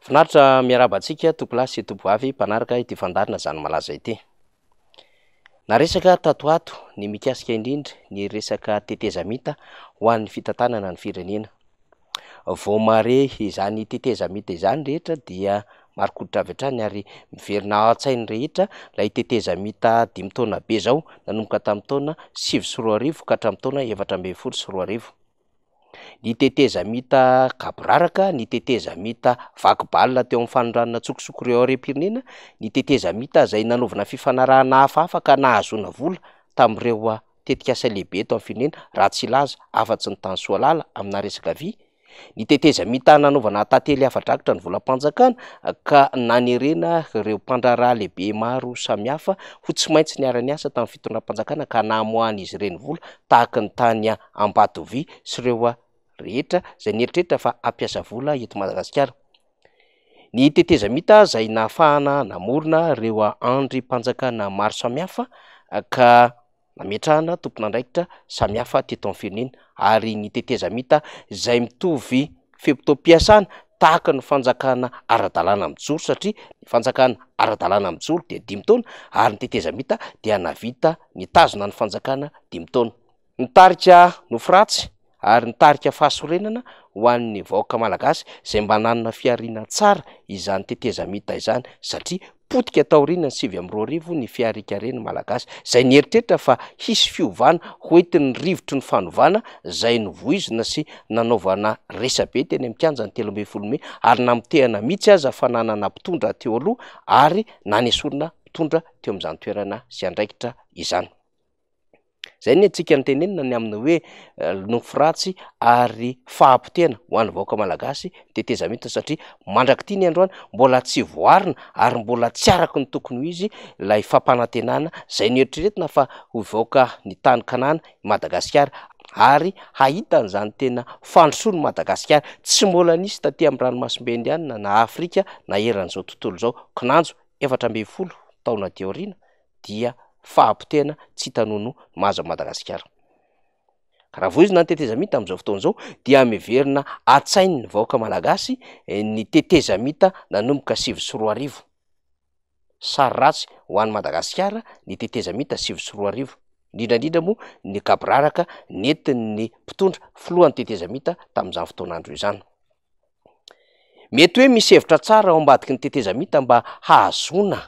Finaritra miaraba antsika tompolasy sy tompoavy mpanaraka ity fandarina zany malaza ity. Na resaka tatoato ny mikasika indrindra ny resaka tetezamita ho an'ny fitantanana ny firenena. Vao mare izany tetezamita izany rehetra dia marikoditra avy hatrany ary miverina ao an-tsainy rehetra ilay tetezamita 5 taona be zao nanomboka tamin'ny taona 2024 ka hatramin'ny taona 2024. Ny tetezamita kabraraka, ny tetezamita vakibalina teo amin'ny fanondranana tsokosoko ireo harem-pirenena, ny tetezamita izay nanaovana fifanarahana hafahafa ka nahazoana vola tamin'ireo tetikasa lehibe eto amin'ny firenena raha tsy laza afa-tsy ny tany Soalala amina resaka vy, ny tetezamita nanaovana tantely hafa-drakotra ny volam-panjakana ka nanerena ireo mpandraharaha lehibe maro samihafa ho tsy maintsy niara-niasa tamin'ny fitondram-panjakana ka namoahan'izy ireny vola tahaka ny tany Ambatovy sy ireo rehetra izay nieritreritra fa hampiasa vola eto Madagasikara. Ny tetezamita izay nahafahana namorona ireo andrim-panjakana maro samihafa ka nametrahana tompon'andraikitra samihafa teto amin'ny firenena, ary ny tetezamita izay mitovy fempo-taom-piasana tahaka ny fanjakana ara-dalàna mijoro, satria ny fanjakana ara-dalàna mijoro dia 5 taona ary ny tetezamita dia navita nitazona ny fanjakana 5 taona. Nitarika nofiratsy ary nitarika fahasorenana ho an'ny vahoaka malagasy izay mba nanana fiariana tsara izany tetezamita izany, satria potika taoriana ny 7 ny fiarikareny malagasy izay nieritreritra fa hisy fiovana hoentin'ny rivotry ny fanovana izay novoizina sy nanaovana resabe teny amin'ny kianjan'ny 13 Mey ary namitehana mihitsy aza fa nanana mpitondra teo aloha ary nanesorina mpitondra teo amin'izany toerana sy andraikitra izany. Izay ny antsika nitenenina ny amin'ny hoe nofiratsy ary fahampitena ho an'ny vahoaka malagasy tetezamita, satria mandrakity ny androany mbola tsy voarina ary mbola tsy araka ny tokony ho izy ilay fampanantenana izay nieritreretina fa ho vahoaka ny tany Kanana Madagasikara ary hahitan'izany tena fandrosoan'ny Madagasikara tsy mbola nisy taty amin'ny ranomasimbe Indiana na Afrika na eran'izao tontolo izao. Kinanjo 14 taona teo aoriana dia fahampitena tsy tanono mahazo Madagasikara. Raha voizina ny tetezamita amin'izao fotoana izao dia miverina an-tsain'ny ny vahoaka malagasy ny tetezamita nanomboka 2024. Sary ratsy ho an'ny Madagasikara ny tetezamita 2024, indrindrandrindra moa ny kabraraka nentin'ny mpitondra filohan'ny tetezamita tamin'izany fotoanandro izany. Mety hoe misy hevitra tsara ao ambadiky ny tetezamita mba hahazoana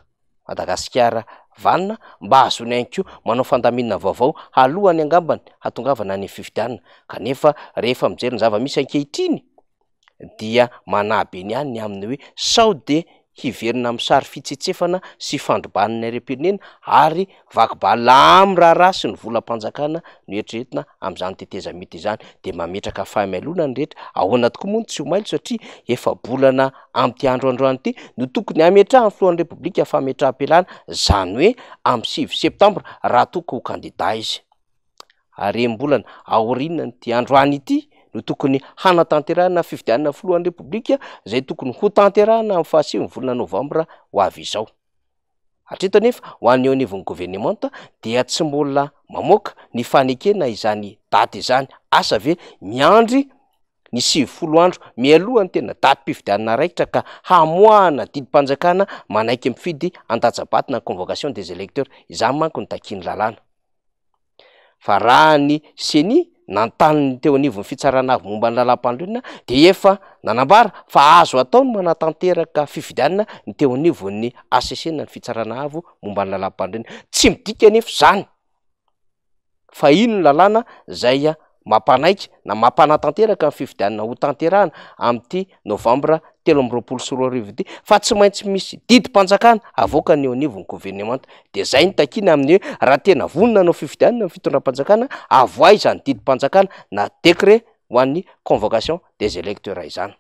Madagasikara vanina, mba hahazoana ihany koa manao fandaminana vaovao halohany angambany hatongavana ny fifidianana, kanefa rehefa mijery ny zava-misy ankehitriny dia manabe ny ihany ny aminy hoe sao de hiverina amin'ny sary fitsetsefana sy fandroban'ny harem-pirenena ary vakibalina amin'ny raharaha sy ny volam-panjakana no eritreretina amin'izany tetezamita izany, dia mametraka fahamialona ny rehetra. Ahoana tokoa moa tsy ho mailo, satria efa bolana amin'ity andro androany ity no tokony hametrahany filohan'ny repoblika fametraha-pialana, izany hoe amin'ny 9 septambra raha toa ka ho kandida izy. Ary mbolana aoriana n'ity androany ity no tokony hanatanterahana fifidianana filohan'ny repoblika izay tokony ho tanterahana amin'ny 7 volana Novambra ho avy izao. Hatreto anefa ho an'ny anivon'ny gouvernemanta dia tsy mbola mamoaka ny fanekena izany daty izany, asa ve miandry ny 70 andro mialohan'ny tena datim-pifidianana raikitra ka hamoahana didim-panjakana manaiky mifidy an-datsabaty na convocation des électeurs. Izany manko ny takiany lalàna. Fa raha ny seni nantaniny teo anivon'ny fitsarana avy momba ny lalam-pandroana dia efa nanambara fa azo ataony manatanteraka fifidianana ny teo anivon'ny ACC na ny fitsarana avy momba ny lalam-pandroana. Tsy midika anefa izany fa ino ny lalàna izay mampanaiky na mampanatanteraka ny fifidianana ho tanterahana amin'ity Novambra 2024 ity, fa tsy maintsy misy didim-panjakana avoaka ny eo anivon'ny gouvernemanta. Dia izay ny takiana amin'ny hoe raha tena vonona anao fifidianana ny fitondram-panjakana, avoa izany didim-panjakana na décret ho an'ny convocation des électeurs izany.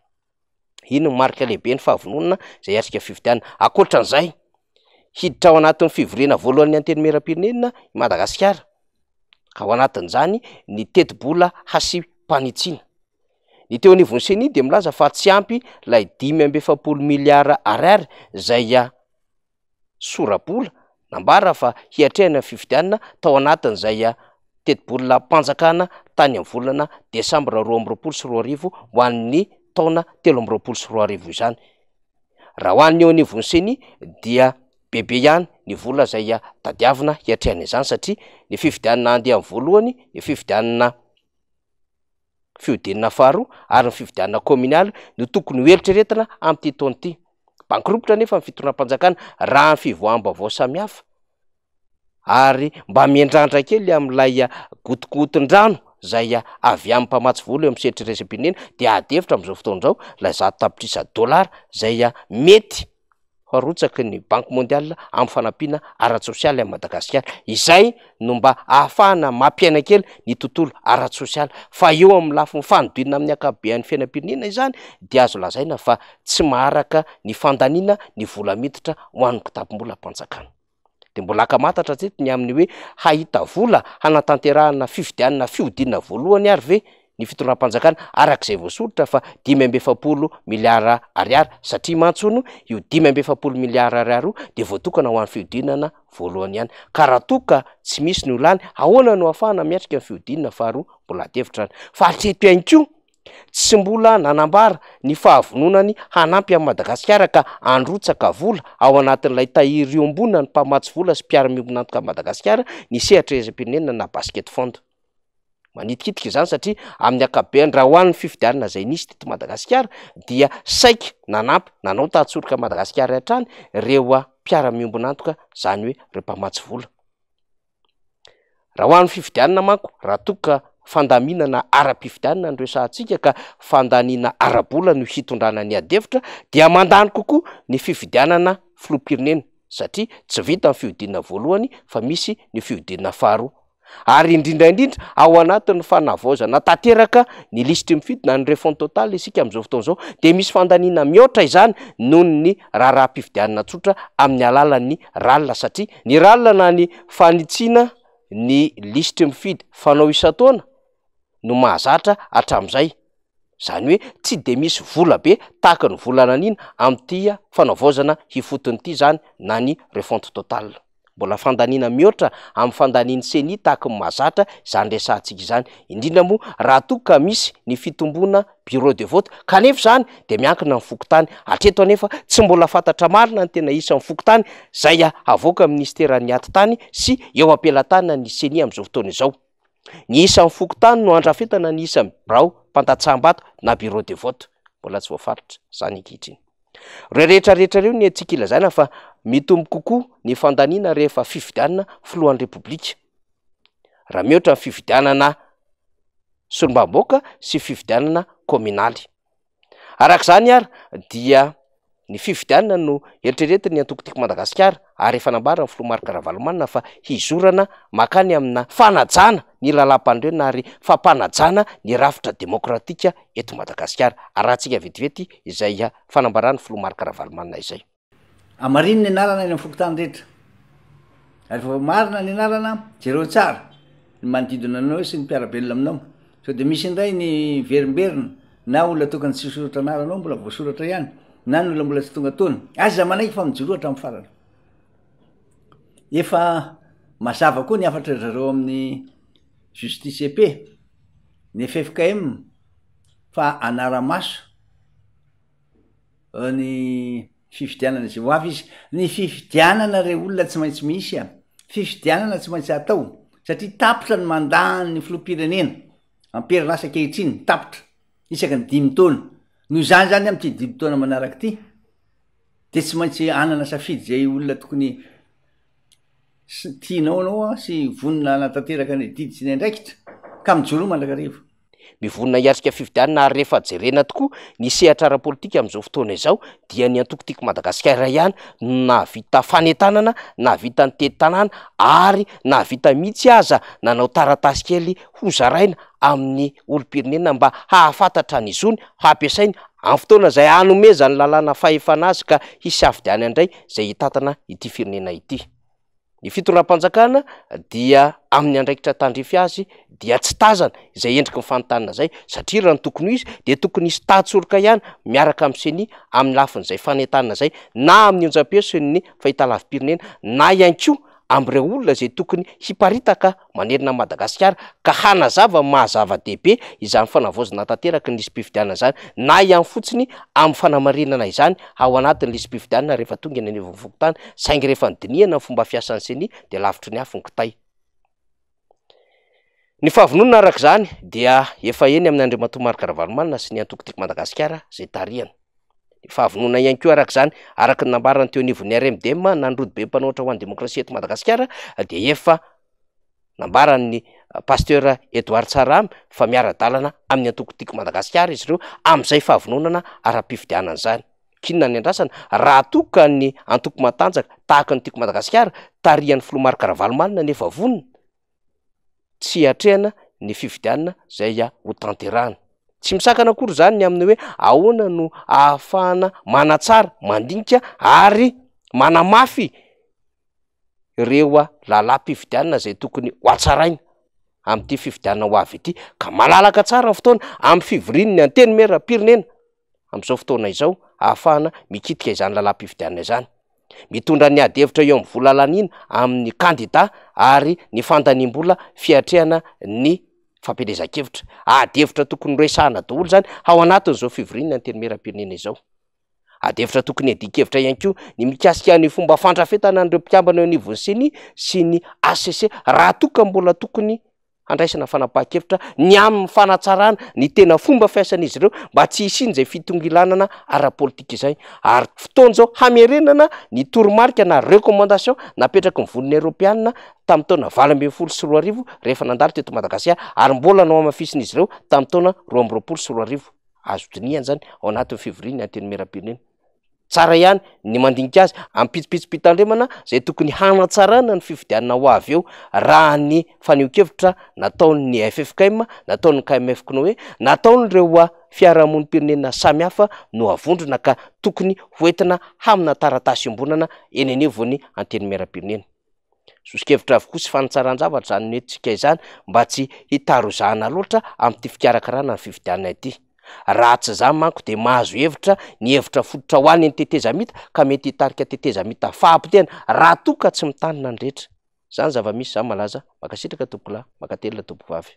Ino ny marika lehibe ny fahavononana izay hiatrika fifidianana. Ankoatran'izay, hiditra ao anatin'ny fivoriana voalohan'ny antenimieram-pirenena i Madagasikara, ka ao anatin'izany ny teti-bola hasy-panitsiana. Ny teo anivon'ny seni dia milaza fa tsy ampy ilay 5.7 miliara ariary izay sora-bola nambara fa hiatrehana fifidianana tao anatin'izay teti-bola mpanjakana tany amin'ny volana Desambra 2022 ho an'ny taona 2023 izany. raha ho an'ny eo anivon'ny seny dia bebe ihany ny vola zay tadiavina hiatrehana izany satria ny fifidianana andeha amin'ny voalohany, ny fifidianana fiodinana faharoa ary ny fifidianana communal no tokony ho eritreretina amin'ity taona ity. Bankropitra nefa ny fitondram-panjakana raha ny fivoaham-baovao samihafa ary mba miandrandra kely amin'ilay gotigotin-drano zay avy amin'ny mpamatsy vola eo amin'ny sehatry resam-pirenena dia adevitra amin'izao fotoan'izao ilay $100 zay mety harotsaky ny banky mondiale amin'ny fanampiana ara-tsosialy amin'ny Madagasikara. Izay no mba ahafahana mampiaina kely ny tontolo ara-tsosialy fa eo amin'ny lafiny fanodinana amin'ny akabehan'ny fiainam-pirenena izany dia azo lazaina fa tsy maharaka ny fandaniana ny vola miditra ho an'ny kitapo-mbola mpanjakana. De mbola akamantatra tseto ny amin'ny hoe hahita vola hanatanterahana fifidianana fiodinana voalohany ary ve ny fitondram-panjakana arak'izay voasoritra fa 5.7 miliara ariary satria mantsono io 5.7 miliara ariary dia voatokana ho an'ny fiodinana voalohany ihany. Ka raha toka tsy misy ny olany ahoana no ahafahana miatrika ny fiodinana faharoa mbola adevitra fa hatreto ihany koa tsy mbola nanambara ny fahavononany hanampy amin'ny Madagasikara ka androtsaka vola ao anatin'ilay tahiry ombonina ny mpamatsy vola sy mpiara-miombonantoka Madagasikara ny sehatra resam-pirenena na basket fond. Manitikitika izany satria amin'ny akabeny raha ho an'ny fifidianana zay nisy teto Madagasikara dia saika nanampy nanao tahatsoroka Madagasikara hatrany ireo mpiara-miombonantoka zany hoe ireo mpamatsy vola. Raha ho an'ny fifidianana manko raha toka fandaminana ara-pifidianana ny resahantsika ka fandaniana ara-bola no hitondrana ny adevitra dia mandany kokoa ny fifidianana filoham-pirenena satria tsy vita ny fiodinana voalohany fa misy ny fiodinana faharoa. Ary indrindraindrindra ao anatin'ny fanavaozana tanteraka ny listy mifidy na ny refond total isika amin'izao fotoan'izao dia misy fandaniana mihoatra izany noho ny raharaham-pifidianana tsotra amin'ny alalan'ny ralina satria ny ralina na ny fanitsiana ny listy mifidy fanao isan-taona no mahazatra hatramin'izay. Zany hoe tsy de misy vola be tahaka ny volana nina amin'ity fanavaozana hifotin'ity zany na ny refond total. Mbola fandaniana mihoatra amin'ny fandaniany seni tahaka ny mahazatra izany resahantsika izany, indrindra moa raha toka misy ny fitombona bureau de vote kanefa izany dia miankina amin'ny fokotany. Hatreto anefa tsy mbola fantatra marina ny tena isan'ny fokotany zay avoaka ministeran'ny atitany sy eo ampelantanana ny seni amin'izao fotoana izao. Ny isan'ny fokotany no andrafetana ny isan'ny birao mpantatsaham-bato na bureau de vote mbola tsy voafaritra zany ankehitriny. Ireo rehetrarehetra ireo ny antsika ilazana fa mitombo kokoa ny fandaniana rehefa fifidianana filohan'ny repoblika. Raha mihoatra ny fifidianana solombamboaka sy fifidianana communaly. Arak'izany ary dia ny fifidianana no eritreretin'ny ny antokotiko Madagasikara ary efa nambara ny filoha Marc Ravalomanina fa hizorana makany amina fanajana ny lalam-pandroana ary fampanajana ny rafitra demokratika eto Madagasikara. Arahantsika vetivety izay fanambarany filoha Marc Ravalomanina izay. Amariny ny anarana eny amin'ny fokotany rehetra ary fa marina ny anarana jereo tsara ny manodidina anao sy ny mpiarabelona aminao sao dia misy indray ny verimberina na olona tokony tsy soratra anaranao mbola voasoratra ihany na ny olona mbola tsy tonga tony aza manaiky fa mijoro hatramin'ny farany. Efa mazava koa ny afatra zareo amin'ny justice EP ny FFKM fa anara-maso ny fifidianana zay ho avy izy ny fifidianana re olona tsy maintsy misy fifidianana tsy maintsy atao satria tapitra ny mandany ny filoham-pirenena amperin-asa ankehitriny tapitra isaka ny 5 taona noho izany zany amin'ity 5 taona manaraka ity dia tsy maintsy anana safidy zay olona tokony tianao anao sy vonona anatanteraka ny didy sy ny andraikitra ka mijoro mandrakarivo. Mivonina hiatrika fifidianana ary rehefa jerena tokoa ny sehatra ara-politika amin'izao fotoana izao dia ny antokotiko Madagasikara ihany navita fanetanana, navita nitety tanàna ary navita mihitsy aza nanao taratasy kely hozaraina amin'ny olom-pirenena mba hahafantatra ny zony hampiasainy amin'ny fotoana izay hanomeza ny lalàna fahefana azy ka hisafidiany indray izay hitantana ity firenena ity. Ny fitondram-panjakana dia amin'ny andraikitra tandrify azy dia tsy tazana izay endriky nyfanontanina zay satria raha ny tokony izy dia tokony hisy tahatsoroka ihany miaraka amin'ny seni amin'ny lafin'izay fanentanana zay na amin'ny onjam-peo sy ny fahitalavim-pirenena na ihany koa am'ireo olona zay tokony hiparitaka manerina Madagasikara ka hanazava mahazava-dehibe izany fanavozana tanteraka ny lisy mpifidianana zany, na ihany fotsiny amin'ny fanamarinana izany ao anatin'ny lisy mpifidianana rehefa tonga eny anivon'ny fokontany, saingy rehefa nydinihana ny fomba fiasan'ny CENI de lavitry ny afo ny kitay. Ny fahavononana arak'izany dia efa eny amin'ny Andriamatoa Marc Ravalomanana sy ny antoko-tiako Madagasikara zay tarihana. Ny fahavononana ihany koa arak'izany, araky ny nambarany teo anivon'ny RMDM nandrody be mpanao ho an'ny demokrasia eto Madagasikara, dia efa nambarany pasteur Edouard Tsaramy fa miara-dalana amin'ny antoko-tiako Madagasikara izy ireo amin'izay fahavononana ara-pifidianana zany. Kinona ny andrasana raha toka ny antoko matanjaka tahaka ny tiako Madagasikara tarihan'ny filoha Marc Ravalomanana nefa vonona, tsy atrehana ny fifidianana zay ho tanterahana. Tsy misakana akory zany ny amin'ny hoe ahoana no ahafahana manatsara, mandinika ary manamafy ireo lalam-pifidianana zay tokony ho atsaraina amin'ity fifidianana ho avy ity, ka malalaka tsara ny fotoana amin'ny fivorian'ny anteny maera-pirenena amin'izao fotoana izao ahafahana mikitika izany lalam-pifidianana izany. Mitondra ny ady-hevitra eo amin'ny volalaniana amin'ny kandida ary ny fandaniam-bola fiatrehana ny fampielezan-kevitra. Ady-hevitra tokony resahana daholo zany ao anatin'izao fivorian'ny anteny maera-pirenena izao. Ady-hevitra tokony adika-hevitra ihany koa ny mikasika ny fomba fandrafetana an'ireo mpikambana eo anivon'ny CENI sy ny ACC raha toka mbola tokony handraisana fanapahan-kevitra ny amin'ny fanatsarana ny tena fomba fiasan'izy ireo mba tsy hisiny zay fitongilanana ara-politika izay, ary fotoana zao hamerenana ny toromarika na recommandation napetraky ny voniny Europeanina tamin'ny taona 2024 rehefa nandalo teto Madagasikara, ary mbola nao amafisin'izy ireo tamin'ny taona 2024 azo dinihana zany ao anatin'ny fivorian'ny anteny maera-pirenena. Tsara ihany ny mandinika azy ampitsopitsopitandremana zay tokony hanatsarana ny fifidianana ho avy eo raha ny faneho-kevitra nataon'ny FFKM, nataon'ny KMF Knoe, nataon'ireo fiarahamonim-pirenena samihafa no avondrona ka tokony hoentina hamina taratasy ombonana eny anivon'ny anteny maera-pirenena. Sosikevitra avokoa sy fanitsaran-javatra zany nentsika izany mba tsy hitarozahana loatra amin'ity fikarakarana ny fifidianana ity. Raha tsy zany manko de mahazo hevitra ny hevitra fototra ho any ny tetezamita ka mety hitarika tetezamita fahampitena raha toka tsy mitanina ny rehetra. Zany zava-misy zany malaza, makasitraka tompokolahy, makatelina tompoko vavy.